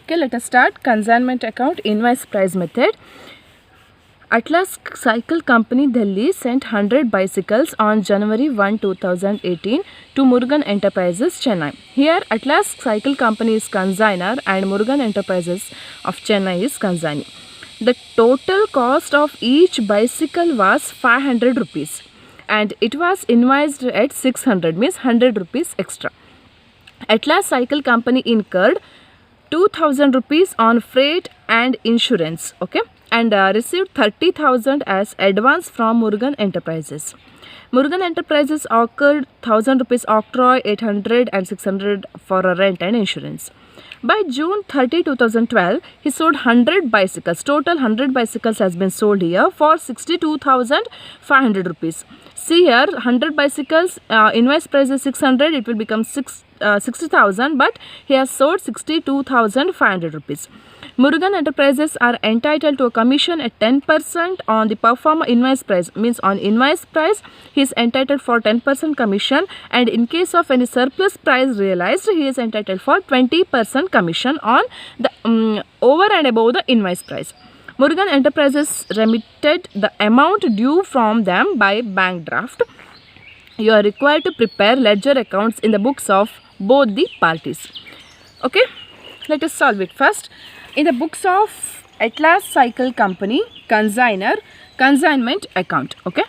Okay, let us start. Consignment account invoice price method. Atlas Cycle Company Delhi sent 100 bicycles on January 1, 2018 to Murugan Enterprises, Chennai. Here, Atlas Cycle Company is consignor and Murugan Enterprises of Chennai is consignee. The total cost of each bicycle was 500 rupees and it was invoiced at 600, means 100 rupees extra. Atlas Cycle Company incurred 2000 rupees on freight and insurance, okay, and received 30,000 as advance from Murugan Enterprises. Murugan Enterprises incurred 1000 rupees octroi, 800 and 600 for a rent and insurance. By June 30, 2012, he sold 100 bicycles. Total 100 bicycles has been sold here for 62,500 rupees. See here, 100 bicycles, invoice price is 600, it will become 60,000, but he has sold 62,500 rupees. Murugan Enterprises are entitled to a commission at 10% on the performer invoice price. Means on invoice price, he is entitled for 10% commission, and in case of any surplus price realized, he is entitled for 20% commission on the over and above the invoice price. Murugan Enterprises remitted the amount due from them by bank draft. You are required to prepare ledger accounts in the books of both the parties. Okay, let us solve it first. In the books of Atlas Cycle Company, consignment account. Okay,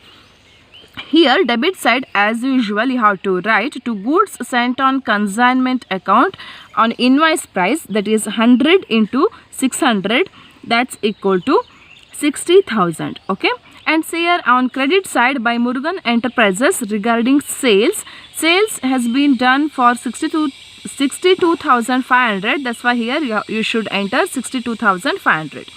here debit side as usual you have to write to goods sent on consignment account on invoice price, that is 100 into 600, that's equal to 60,000. Okay, and say here on credit side by Murugan Enterprises regarding sales has been done for 62,500. That's why here you should enter 62,500.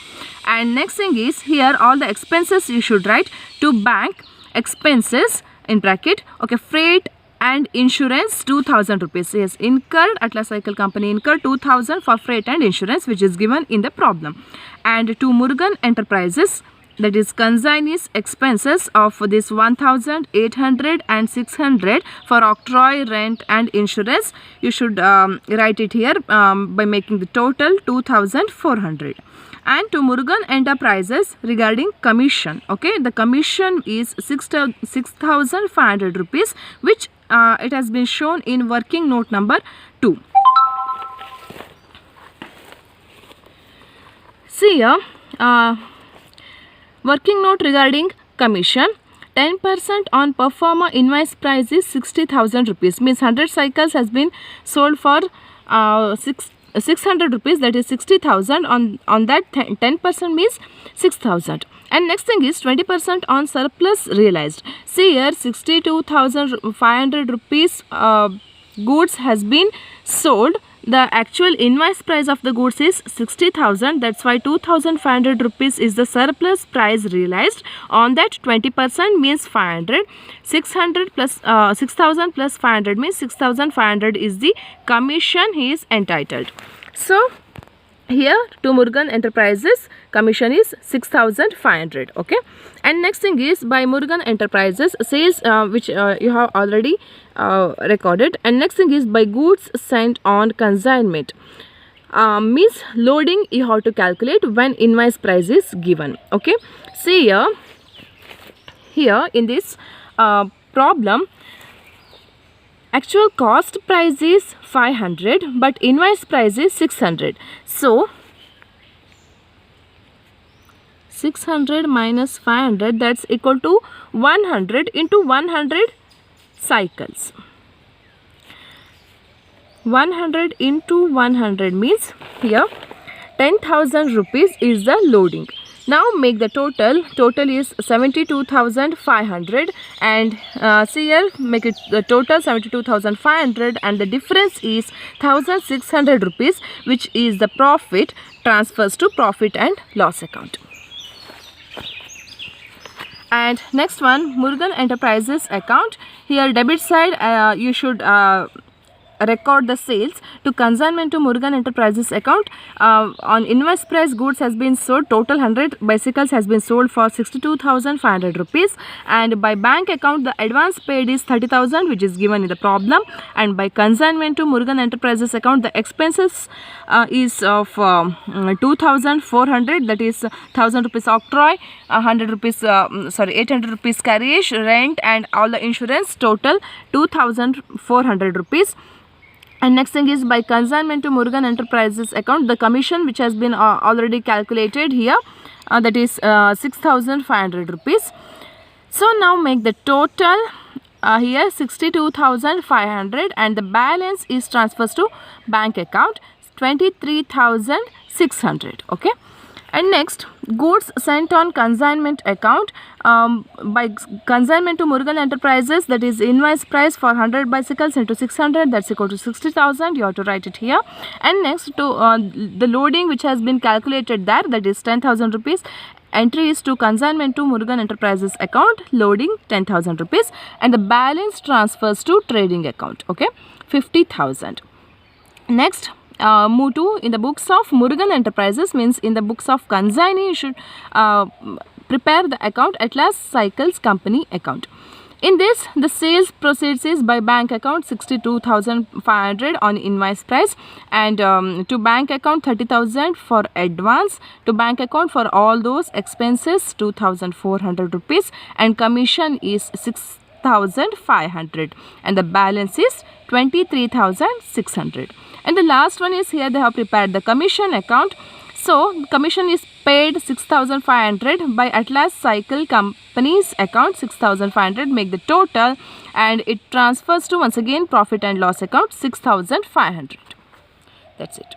And next thing is here all the expenses you should write to bank expenses in bracket. Okay, freight and insurance 2,000 rupees. Yes, incurred, Atlas Cycle Company incurred 2,000 for freight and insurance, which is given in the problem. And to Murugan Enterprises, that is consignee's expenses of this 1,800 and 600 for octroi, rent and insurance. You should write it here by making the total 2,400. And to Murugan Enterprises regarding commission, okay, the commission is 6,500 rupees, which it has been shown in working note number 2. See here, working note regarding commission, 10% on performer invoice price is 60,000 rupees, means 100 cycles has been sold for 600 rupees, that is 60,000. On that 10% means 6,000. And next thing is 20% on surplus realized. See here, 62,500 rupees goods has been sold. The actual invoice price of the goods is 60,000. That's why 2,500 rupees is the surplus price realized. On that 20% means 500. 600 plus 6,000 plus 500 means 6,500 is the commission he is entitled. So here to Murugan Enterprises commission is 6,500. Okay, and next thing is by Murugan Enterprises sales which you have already recorded. And next thing is by goods sent on consignment, means loading you have to calculate when invoice price is given. Okay, see here in this problem, actual cost price is 500 but invoice price is 600. So 600 minus 500, that's equal to 100 into 100 cycles. 100 into 100 means here 10,000 rupees is the loading. Now make the total is 72,500, and see here, make it the total 72,500 and the difference is 1,600 rupees, which is the profit transfers to profit and loss account. And next one, Murugan Enterprises account. Here debit side you should record the sales to consignment to Murugan Enterprises account. On invoice price, goods has been sold. Total 100 bicycles has been sold for 62,500 rupees. And by bank account, the advance paid is 30,000, which is given in the problem. And by consignment to Murugan Enterprises account, the expenses is of 2,400, that is 1,000 rupees octroi, 100 rupees 800 rupees carriage, rent and all the insurance, total 2,400 rupees. And next thing is by consignment to Murugan Enterprises account, the commission which has been already calculated here, that is 6,500 rupees. So now make the total here 62,500, and the balance is transfers to bank account 23,600. Okay. And next, goods sent on consignment account, by consignment to Murugan Enterprises, that is invoice price for 100 bicycles into 600, that's equal to 60,000. You have to write it here. And next to the loading which has been calculated there, that is 10,000 rupees. Entry is to consignment to Murugan Enterprises account, loading 10,000 rupees, and the balance transfers to trading account. Okay, 50,000. Next, move to in the books of Murugan Enterprises, means in the books of consignee you should prepare the account Atlas Cycles Company account. In this, the sales proceeds is by bank account 62,500 on invoice price, and to bank account 30,000 for advance, to bank account for all those expenses 2,400 rupees, and commission is 6,500, and the balance is 23,600. And the last one is here they have prepared the commission account. So commission is paid 6,500 by Atlas Cycle Company's account 6,500, make the total, and it transfers to once again profit and loss account 6,500. That's it.